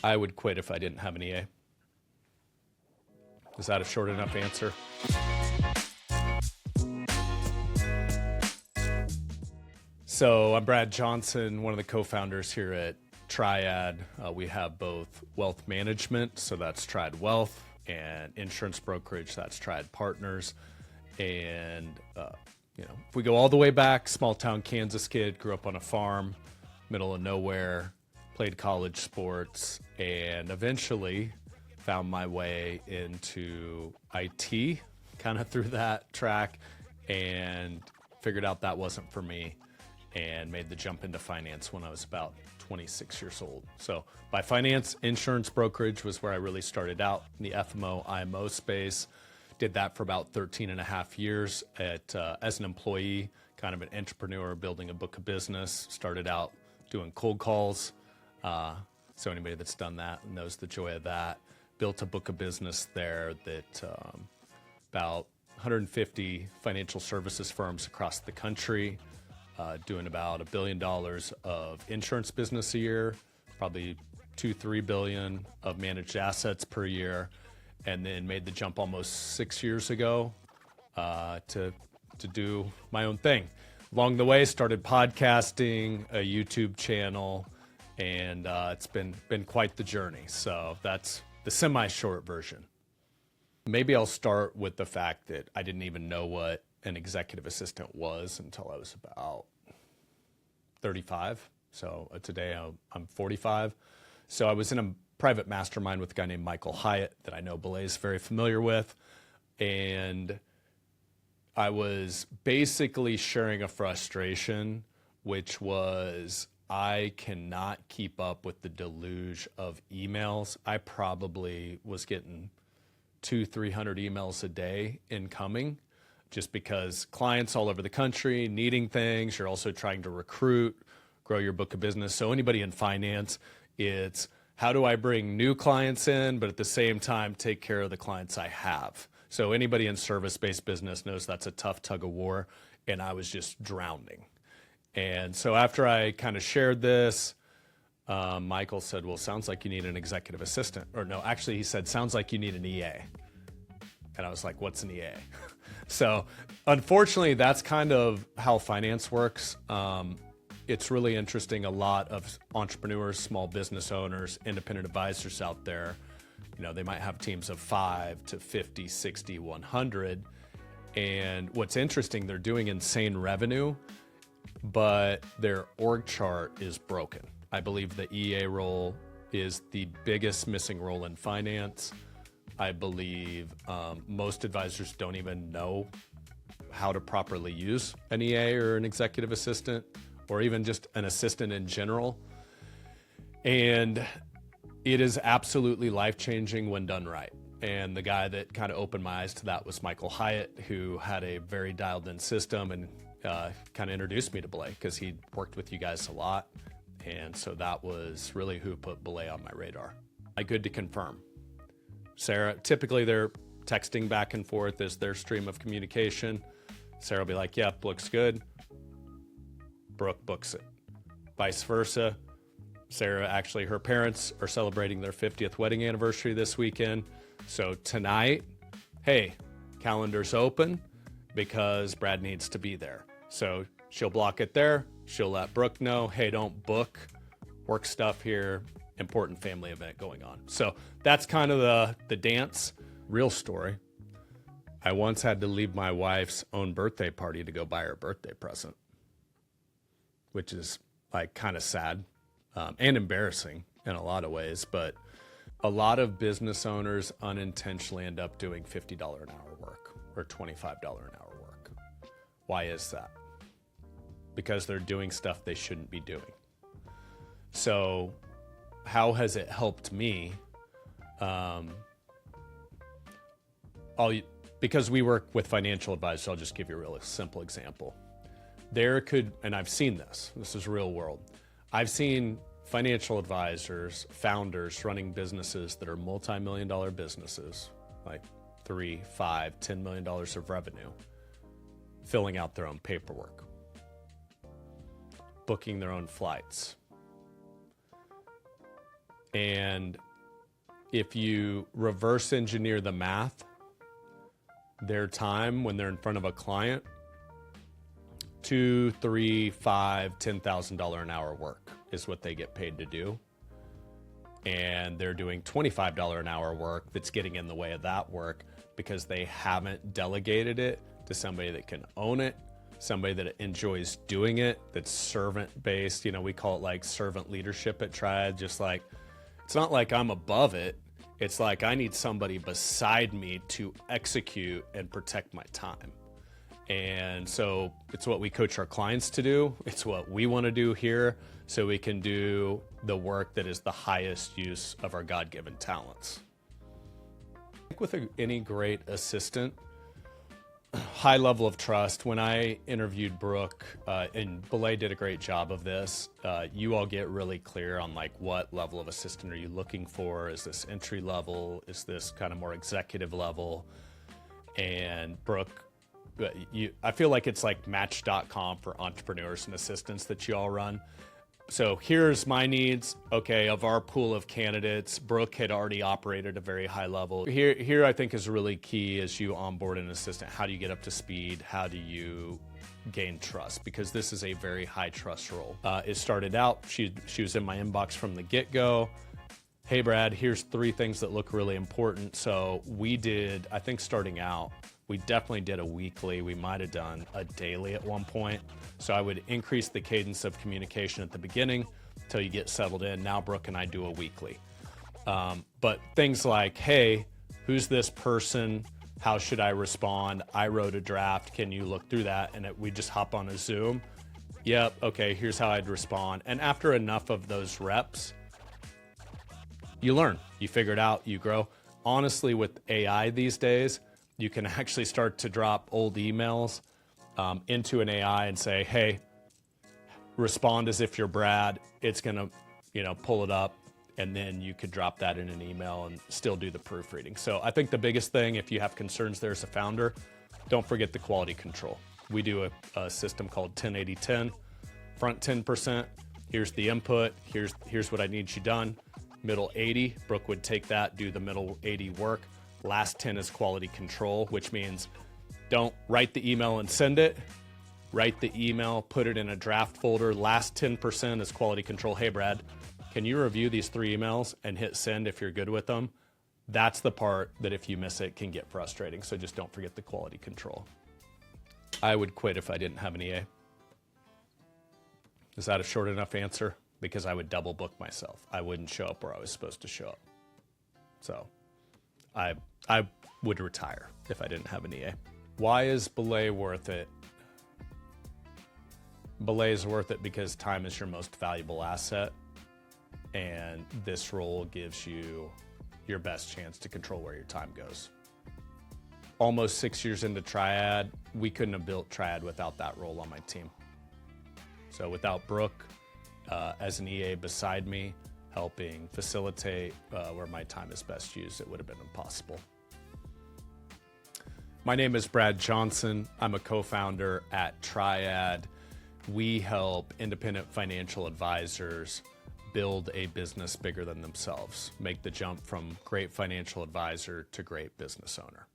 I would quit if I didn't have an EA. Is that a short enough answer? So I'm Brad Johnson, one of the co-founders here at Triad. We have both wealth management, so that's Triad Wealth, and insurance brokerage, that's Triad Partners. And if we go all the way back, small town Kansas kid, grew up on a farm, middle of nowhere, played college sports, and eventually found my way into IT, kind of through that track, and figured out that wasn't for me, and made the jump into finance when I was about 26 years old. So by finance, insurance brokerage was where I really started out in the FMO, IMO space. Did that for about 13 and a half years as an employee, kind of an entrepreneur, building a book of business. Started out doing cold calls. So anybody that's done that knows the joy of that. Built a book of business there that about 150 financial services firms across the country, doing about $1 billion of insurance business a year, probably $2-3 billion of managed assets per year, and then made the jump almost 6 years ago to do my own thing. Along the way, started podcasting, a YouTube channel, and it's been quite the journey. So that's the semi-short version. Maybe I'll start with the fact that I didn't even know what an executive assistant was until I was about 35. So today I'm 45. So I was in a private mastermind with a guy named Michael Hyatt that I know Belay is very familiar with. And I was basically sharing a frustration, which was I cannot keep up with the deluge of emails. I probably was getting 200-300 emails a day incoming, just because clients all over the country needing things. You're also trying to recruit, grow your book of business. So anybody in finance, it's how do I bring new clients in, but at the same time, take care of the clients I have. So anybody in service-based business knows that's a tough tug of war, and I was just drowning. And so after I kind of shared this, Michael said, well, sounds like you need an executive assistant. Or no, actually he said, sounds like you need an EA. And I was like, what's an EA? So unfortunately, that's kind of how finance works. It's really interesting. A lot of entrepreneurs, small business owners, independent advisors out there, they might have teams of 5 to 50, 60, 100. And what's interesting, they're doing insane revenue, but their org chart is broken. I believe the EA role is the biggest missing role in finance. I believe most advisors don't even know how to properly use an EA or an executive assistant, or even just an assistant in general. And it is absolutely life-changing when done right. And the guy that kind of opened my eyes to that was Michael Hyatt, who had a very dialed-in system and kind of introduced me to Belay because he'd worked with you guys a lot. And so that was really who put Belay on my radar. Good to confirm. Sarah, typically they're texting back and forth as their stream of communication. Sarah will be like, yep, looks good. Brooke books it. Vice versa. Sarah, actually, her parents are celebrating their 50th wedding anniversary this weekend. So tonight, hey, calendar's open because Brad needs to be there. So she'll block it there. She'll let Brooke know, hey, don't book work stuff here, important family event going on. So that's kind of the dance. Real story. I once had to leave my wife's own birthday party to go buy her birthday present, which is like kind of sad and embarrassing in a lot of ways. But a lot of business owners unintentionally end up doing $50 an hour work or $25 an hour work. Why is that? Because they're doing stuff they shouldn't be doing. So how has it helped me? Because we work with financial advisors, I'll just give you a really simple example. And I've seen this is real world. I've seen financial advisors, founders running businesses that are multi-million-dollar businesses, like $3, $5, $10 million of revenue, filling out their own paperwork, booking their own flights. And if you reverse engineer the math, their time when they're in front of a client, $2, $3, $5, $10,000 an hour work is what they get paid to do. And they're doing $25 an hour work that's getting in the way of that work because they haven't delegated it to somebody that can own it, somebody that enjoys doing it, that's servant-based. You know, we call it like servant leadership at Triad, just like, it's not like I'm above it. It's like I need somebody beside me to execute and protect my time. And so it's what we coach our clients to do. It's what we want to do here so we can do the work that is the highest use of our God-given talents. With any great assistant, high level of trust. When I interviewed Brooke, and Belay did a great job of this, you all get really clear on like what level of assistant are you looking for? Is this entry level? Is this kind of more executive level? And Brooke, I feel like it's like Match.com for entrepreneurs and assistants that you all run. So here's my needs. Okay, of our pool of candidates, Brooke had already operated a very high level. Here I think is really key as you onboard an assistant. How do you get up to speed? How do you gain trust? Because this is a very high trust role. It started out, she was in my inbox from the get-go. Hey Brad, here's 3 things that look really important. So we did, I think starting out, we definitely did a weekly. We might have done a daily at one point. So I would increase the cadence of communication at the beginning until you get settled in. Now Brooke and I do a weekly. But things like, hey, who's this person? How should I respond? I wrote a draft. Can you look through that? And we just hop on a Zoom. Yep, okay, here's how I'd respond. And after enough of those reps, you learn, you figure it out, you grow. Honestly, with AI these days, you can actually start to drop old emails into an AI and say, hey, respond as if you're Brad. It's gonna, pull it up, and then you could drop that in an email and still do the proofreading. So I think the biggest thing, if you have concerns there as a founder, don't forget the quality control. We do a system called 10-80-10. Front 10%, here's the input, here's what I need you done. Middle 80, Brooke would take that, do the middle 80 work. Last 10 is quality control, which means don't write the email and send it. Write the email, put it in a draft folder. Last 10% is quality control. Hey, Brad, can you review these 3 emails and hit send if you're good with them? That's the part that if you miss it can get frustrating. So just don't forget the quality control. I would quit if I didn't have an EA. Is that a short enough answer? Because I would double book myself. I wouldn't show up where I was supposed to show up. So I would retire if I didn't have an EA. Why is Belay worth it? Belay is worth it because time is your most valuable asset, and this role gives you your best chance to control where your time goes. Almost 6 years into Triad, we couldn't have built Triad without that role on my team. So without Brooke as an EA beside me, helping facilitate where my time is best used, it would have been impossible. My name is Brad Johnson. I'm a co-founder at Triad. We help independent financial advisors build a business bigger than themselves, make the jump from great financial advisor to great business owner.